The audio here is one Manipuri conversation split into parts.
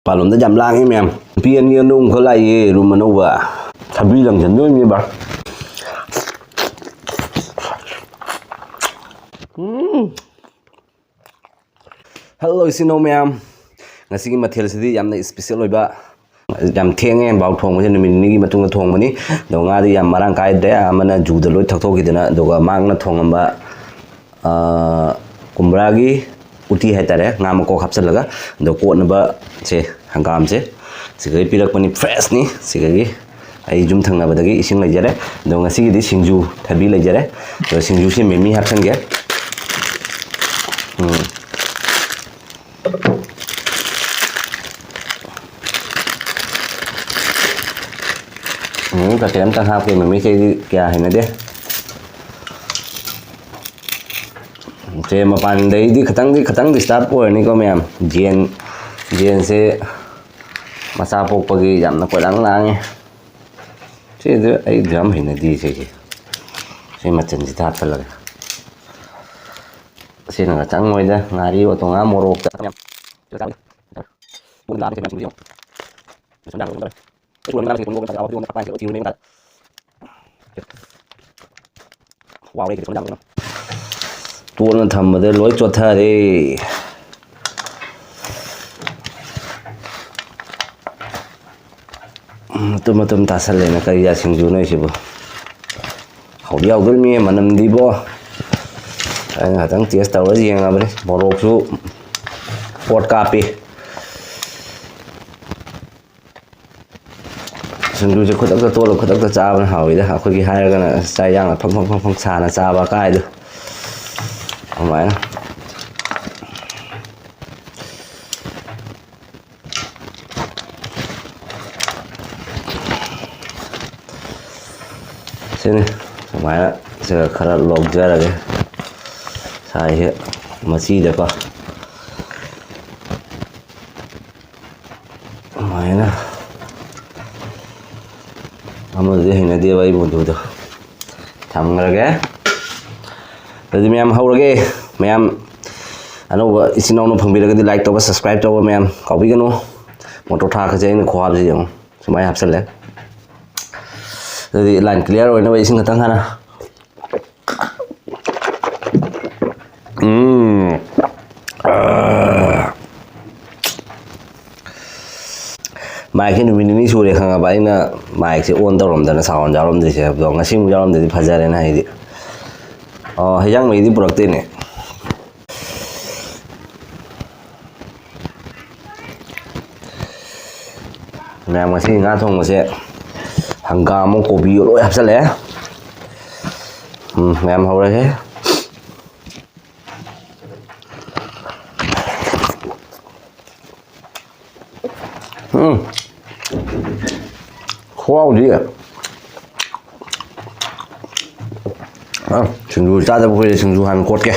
Palom da jam lang em. Pian ni nung ko lai rum manova. Thabi lang jan doi mi ba. Hello sino Mayam. Ngasi mathel sidi yamna special oiba. Yam thenge baw thong ma ni ni matung thong mani. Do nga di yam marang kai de amana ju da loi thak thok gidena do ga mang na thong amba kumbragi uti haitare ngam ko khapsalaga do ko na ba che hangam che sigai pirak pani fresh ni sigai ai jum thangna badagi ising lejare do ngasi gi singju thabi lejare do singju se memi hapsan ge ka tem ta hap ke memi ke kya hai na de che ma pan dei di khatang di start po ni ko Mayam jen se masa pok pagi jam na ko lang lang che de ai jam hai na di se ma chen ji ta pa la se na chang moi da ngari o to nga morok ta Mayam mun la ke na ju so dang ba ko na ke ko ko ta ko pa ke ti ni ta wow ke so dang tuôn thầm ở đây lối cho thà đi tụm ta sale na cái gì Singju này chứ bộ hậu điệu cái mi mà nằm đi bo anh hả tăng tiếc tàu cái gì à vậy bỏ lột số bột cà phê Singju chỉ có tất cả tôi là có tất cả cha bên hậu vậy đó có cái hai cái là sai giang là phong xà là cha ba cái được không phải đâu sini không phải đó sẽ khá là lột ra là cái xài hết mà xí được không không phải đó mà gì hình này đi vậy buồn được thầm ra cái Jadi Mayam hau lagi Mayam anu isi nong phang bi lagi like to subscribe to Mayam kau bi kanu motor tha khaje ni khwab ji jong sumai hapsal le jadi line clear oi na bai sing tang hana mai khi mình ni su le khanga bai na mai se on darom da na sawan jarom de se do ngasi mu jarom de phajare na hi yang mai di produk ini Mayam masih nggak tahu masih hanggamu kopi lo ya pasal ya Mayam hau lagi wow dia Singju ta đâu phải Singju Hàn Quốc kìa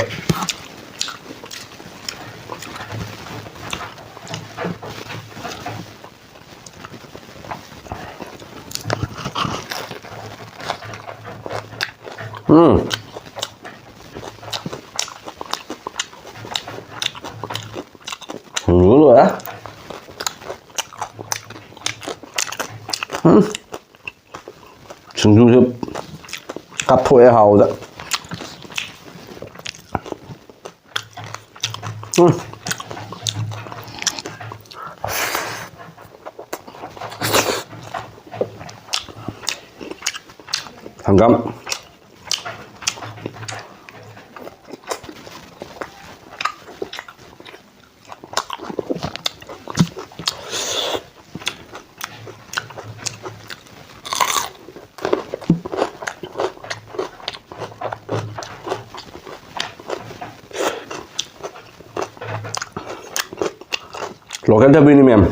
Singju rồi á Singju chứ cặp thôi hầu đó Thằng lo cái tabi ni Mayam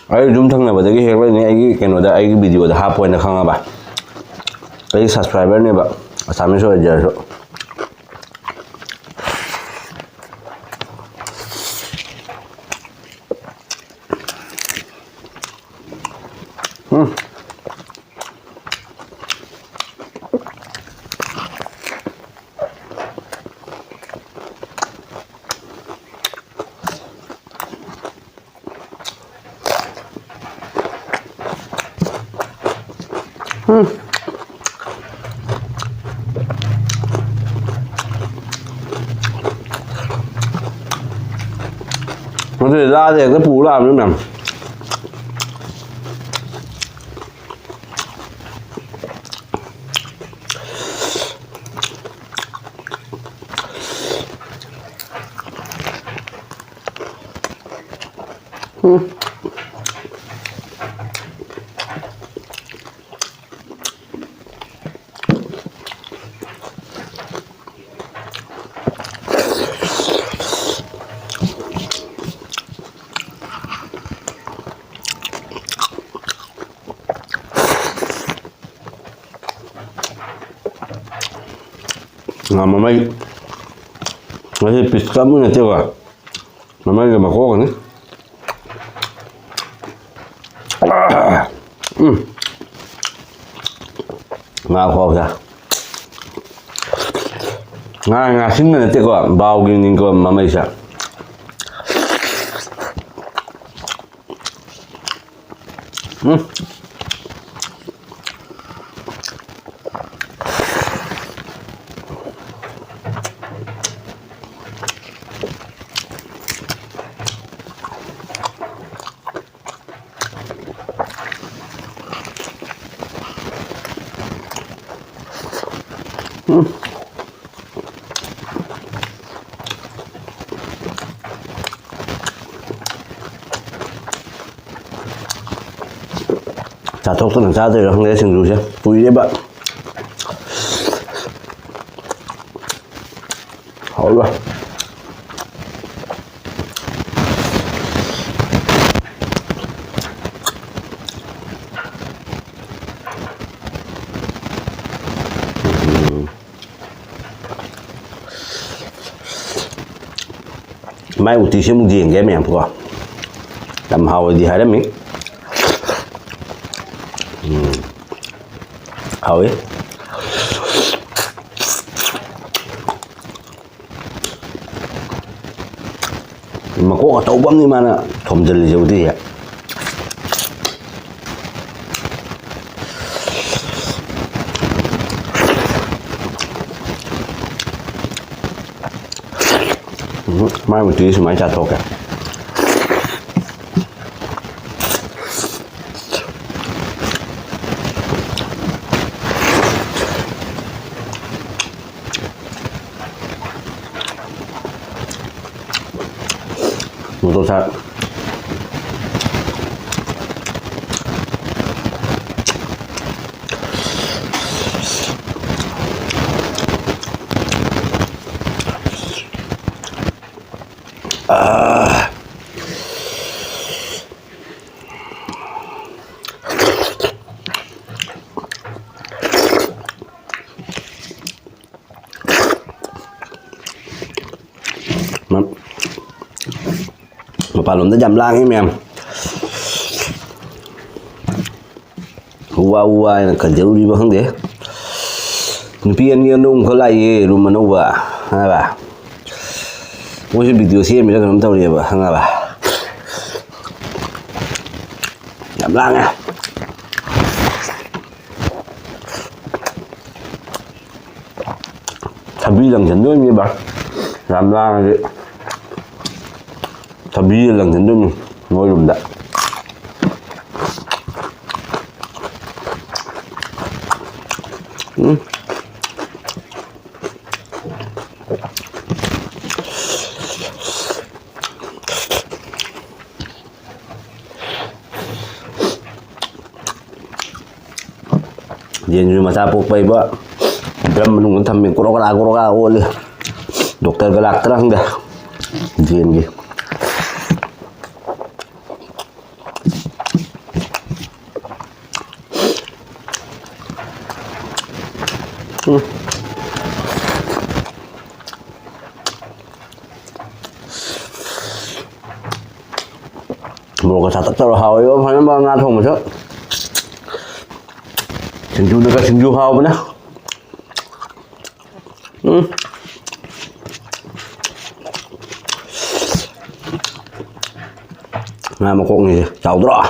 ai zoom thang na ba dagi hek ni ai cái nó da ai video da half point na khanga ba ai subscriber ne ba asami so jar so Nó thì ra thì cái phủ làm nữa nè. Nah, mamay masih piska mo na tiwa. Mamay ga mako kan. Nga ko sa. Nga sin na tiwa bao gin ko mamay sa. Chả thuốc tôi làm sao rồi không để Singju chứ vui đấy bạn. Hỏi quá. Mai uti sih mungkin game yang pokok. Làm hầu gì hay lắm miếng. Hỏi. Mà có cái tàu bấm đi mà nó thầm dần là gì vậy? Mai một tí thì máy chặt thôi cả. Một tô sắt. Mapalom na jam lang em. Uwa là cần giấu đi vào không đấy. Pian nghiêng đông có lại rồi mà nó vả ha bà. Ôi cái video xem mình đã làm tao đi bà ha bà. Jam lang à. Tapi lang chân đôi như bà. Jam lang đấy. Tapi lang chân đôi ngồi lùm đã. Diyan yung masapok pa iba. Dram nung taming kurokara uli. Dokter galak terang dah. Diyan gitu. Một cái sạch tao hào yếu phải nó ngon không mà chứ. Singju dekat Singju hào mana? Nga mà con gì chào đó.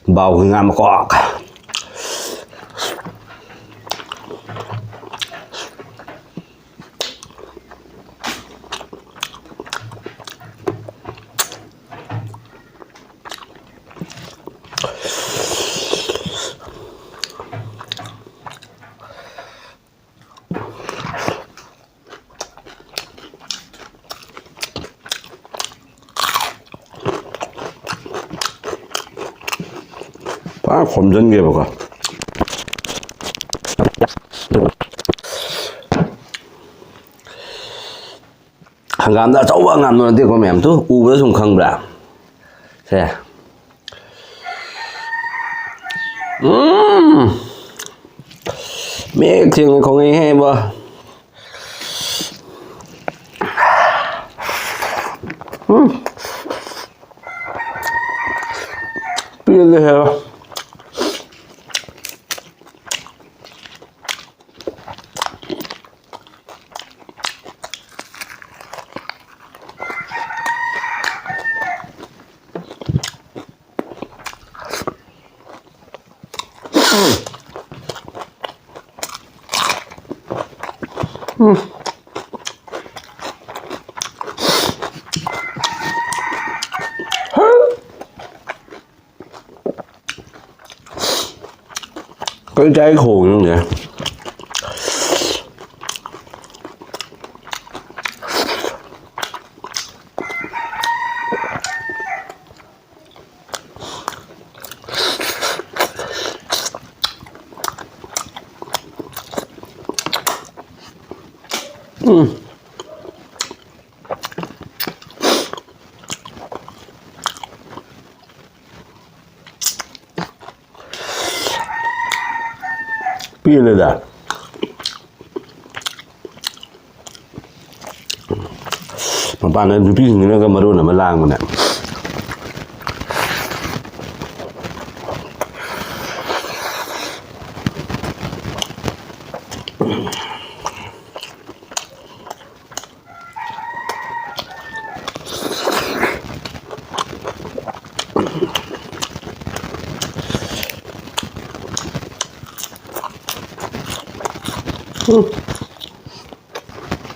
Bào thì nga mà có. 검전게 먹어. Hangam đã cháu vợ ngắm nó thì có mềm thôi u với sùng khăng bả xe mẹ chừng không nghe hay bơ biết gì hả cái trái khù như vậy pilih Mapanan pipi ni kan maru na malang mo na.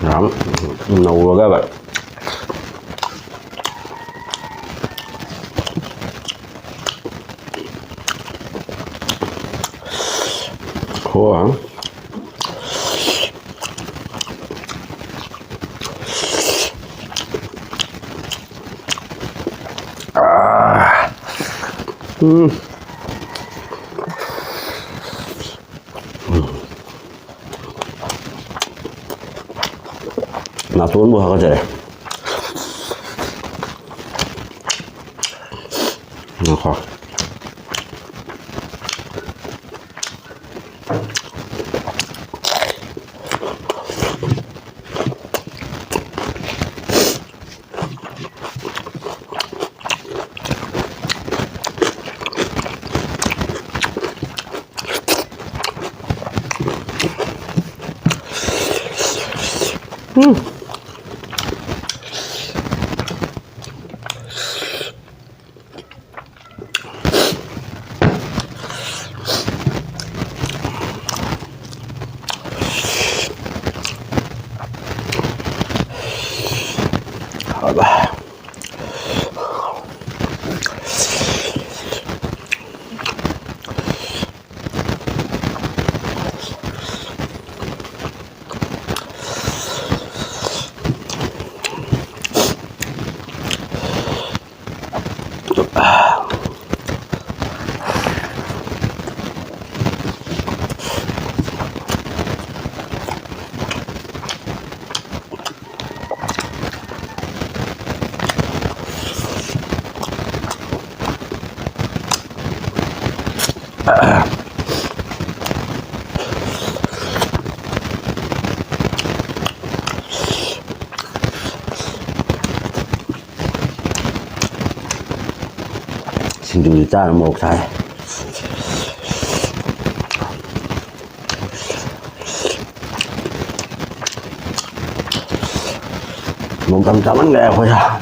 Nóng, nấu rồi các bạn. Khô hả? Natun buah aja deh. Nah, apa? Singju cha là một thay một trăm trăm bánh bèo thôi sao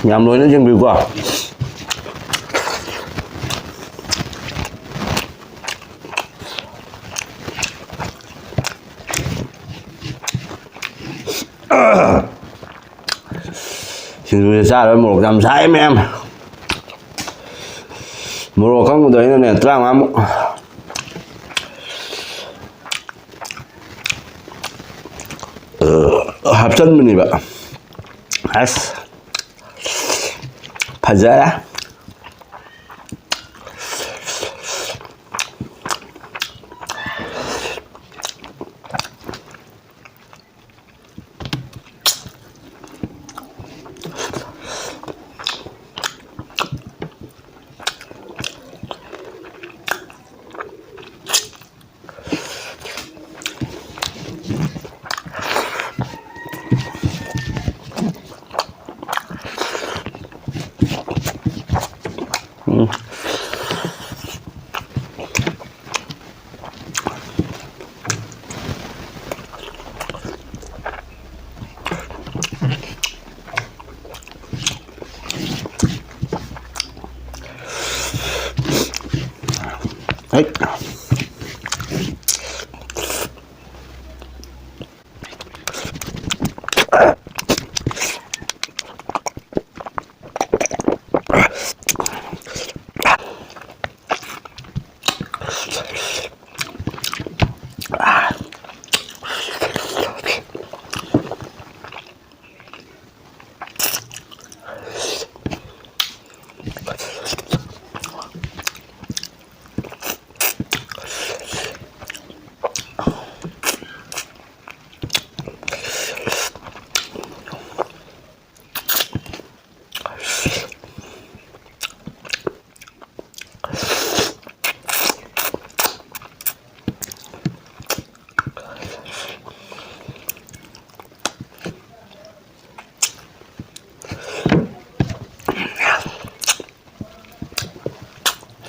Nhằm loina yengbiu ko. Singju xa rồi một trăm sai em. Một không đấy này trang lắm. Hấp dẫn mình vậy. Yes. 파자야. Đấy.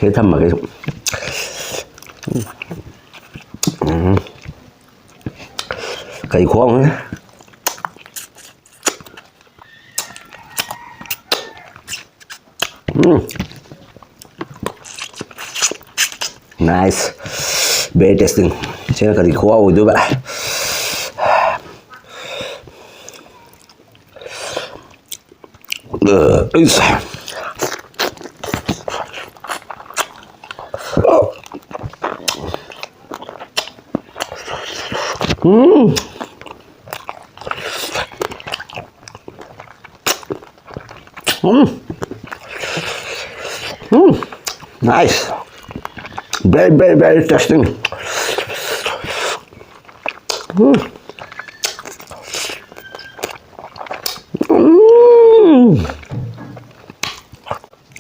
Thế thầm mà cái cày khoang ấy. Nice, very tasting. Thế là cày khoang rồi các bạn. Nice, very, very, very tasting.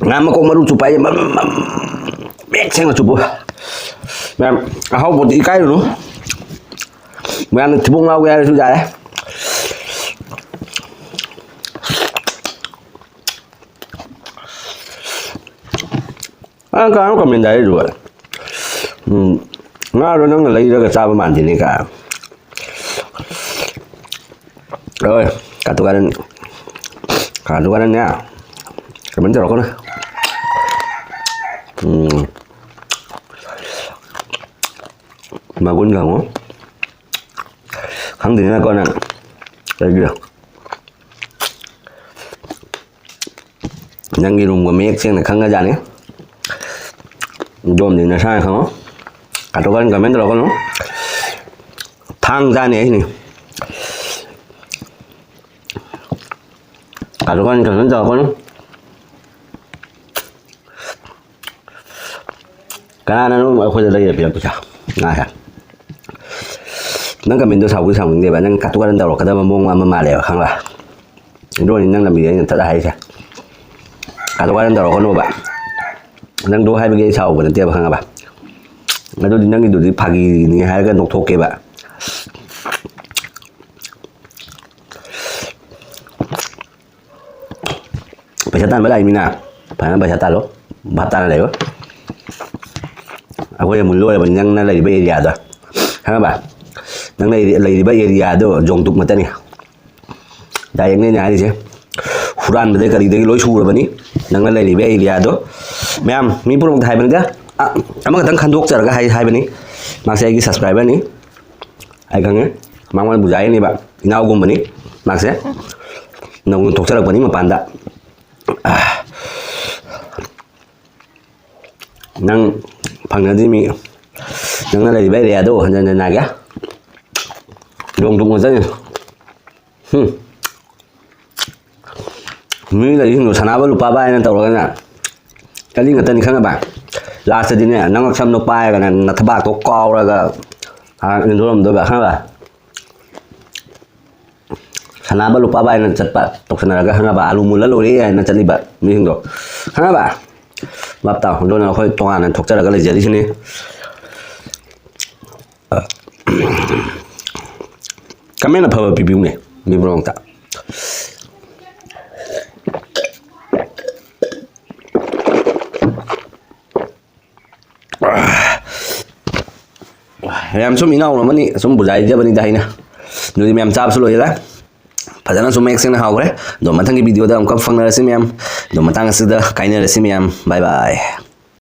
Nama kok maru supaya beceng lah cupu. Mem, kau buat ikai dulu. Mem cebung lau ya sudah ya. Kan có miền đấy rồi. Nó lấy ra cái sao mà màn thì này cả. Rồi, cả tụi anh nha. Cái bánh chả con này. Mà quân gần quá. Khẳng định là con này. Đây kìa. Đang ghi rùng của mấy xem này khăn ra dàn nhé. Dôm thì là sai không? Cả tụi anh comment con nó. Thang ra này này. Cả tụi anh comment con nó. Cái này nó ở đây là việc chả ngay hả? Nó cái mình tôi sau cái xong thì bạn đang cắt cái đầu cái đó mà mua mà lẻ không là rồi năng làm gì đấy thật là hay sao? Cắt cái đầu con nó bạn năng đôi hai bên cái sau của nó tiêu không bạn? Nó đôi năng cái đôi đi phagi này hai cái nốt thô kia bạn. Phải tan với lại mình nào? Phải phải tan luôn, bắt tan này luôn. Aku yang mulu là yang nó lấy bây giờ rồi, các bạn, đang lấy bây giờ rồi dùng tục mà tên này, đại anh này nhà đi chứ, 후란ꯕꯗ ꯀꯔꯤꯗꯒꯤ ꯂꯣꯏ ꯁꯨꯔꯕꯅꯤ ꯅꯪꯅ ꯂꯩꯔꯤꯕ ꯑꯦꯔꯤꯌꯥꯗꯣ ꯃꯌꯥꯝ ꯃꯤ ꯄꯨꯝꯅꯃꯛꯇ ꯍꯥꯏꯕꯅꯤꯗ ꯑꯃꯈꯛꯇꯪ ꯈꯟꯗꯣꯛꯆꯔꯒ ꯍꯥꯏꯕꯅꯤ ꯃꯥꯁꯦ ꯑꯩꯒꯤ ꯁꯕꯁꯀ꯭ꯔꯥꯏꯕꯔꯅꯤ ꯑꯩ ꯈꯪꯉꯦ ꯃꯉꯣꯟꯗ ꯕꯨꯖꯥꯏꯅꯦꯕ ꯏꯅꯥꯎꯒꯨꯝꯕꯅꯤ ꯃꯥꯁꯦ ꯅꯧꯅ ꯊꯣꯛꯆꯔꯛꯄꯅꯤ ꯃꯄꯥꯟꯗ ꯅꯪ ꯐꯪꯅꯗꯤ ꯃꯤ ꯅꯪꯅ ꯂꯩꯔꯤꯕ ꯑꯦꯔꯤꯌꯥꯗꯣ ꯍꯟꯖꯟ ꯍꯟꯖꯟ ꯍꯥꯏꯒꯦ ꯗꯣꯡ ꯗꯣꯡ ꯉꯖꯅꯤ ꯃꯤ ꯂꯩꯔꯤꯁꯤꯡꯗꯣ ꯁꯅꯥꯕ ꯂꯨꯄꯥ ꯍꯥꯏꯅ ꯇꯧꯔꯒꯅ ꯀꯔꯤ ꯉꯥꯛꯇꯅꯤ ꯈꯪꯉꯕ ꯂꯥꯁꯇꯗꯤꯅꯦ ꯅꯪ ꯉꯛꯁꯝꯗꯣ ꯄꯥꯏꯔꯒꯅ ꯅꯊꯕꯥꯛꯇꯣ ꯀꯥꯎꯔꯒ ꯏꯟꯊꯣꯔꯝꯗꯣꯏꯕ ꯈꯪꯉꯕ ꯁꯅꯥꯕ ꯂꯨꯄꯥ ꯍꯥꯏꯅ ꯆꯠꯄ ꯇꯧꯁꯟꯅꯔꯒ ꯈꯪꯉꯕ ꯑꯂꯨ ꯃꯨꯜꯂ ꯂꯣꯏꯔꯦ ꯍꯥꯏꯅ ꯆꯠꯂꯤꯕ ꯃꯤꯁꯤꯡꯗꯣ ꯈꯪꯉꯕ ꯚꯥꯞ ꯇꯥꯎ ꯑꯗꯨꯅ ꯑꯩꯈꯣꯏ ꯇꯣꯉꯥꯟꯅ ꯊꯣꯛꯆꯔꯒ ꯂꯩꯖꯔꯤꯁꯤꯅꯤ ꯀꯃꯦꯟ ꯑꯐꯕ ꯄꯤꯕꯤꯌꯨꯅꯦ ꯃꯤ ꯄꯨꯝꯅꯃꯛꯇ ꯌꯥꯝ ꯁꯨꯝ ꯏꯅꯥꯎ ꯑꯃꯅꯤ ꯁꯨꯝ ꯕꯨꯖꯥꯏꯖꯕꯅꯤꯗ ꯑꯩꯅ ꯑꯗꯨꯗꯤ ꯃꯌꯥꯝ ꯆꯥꯕꯁꯨ ꯂꯣꯏꯔꯦ ꯐꯖꯅ ꯁꯨꯝ ꯃꯌꯦꯛ ꯁꯦꯡꯅ ꯍꯥꯎꯈ꯭ꯔꯦ ꯑꯗꯣ ꯃꯊꯪꯒꯤ ꯚꯤꯗꯤꯑꯣꯗ ꯑꯃꯨꯛꯀ ꯐꯪꯅꯔꯁꯤ ꯃꯌꯥꯝ ꯑꯗꯣ ꯃꯇꯥꯡ ꯑꯁꯤꯗ ꯀꯥꯏꯅꯔꯁꯤ ꯃꯌꯥꯝ ꯕꯥꯏ ꯕꯥꯏ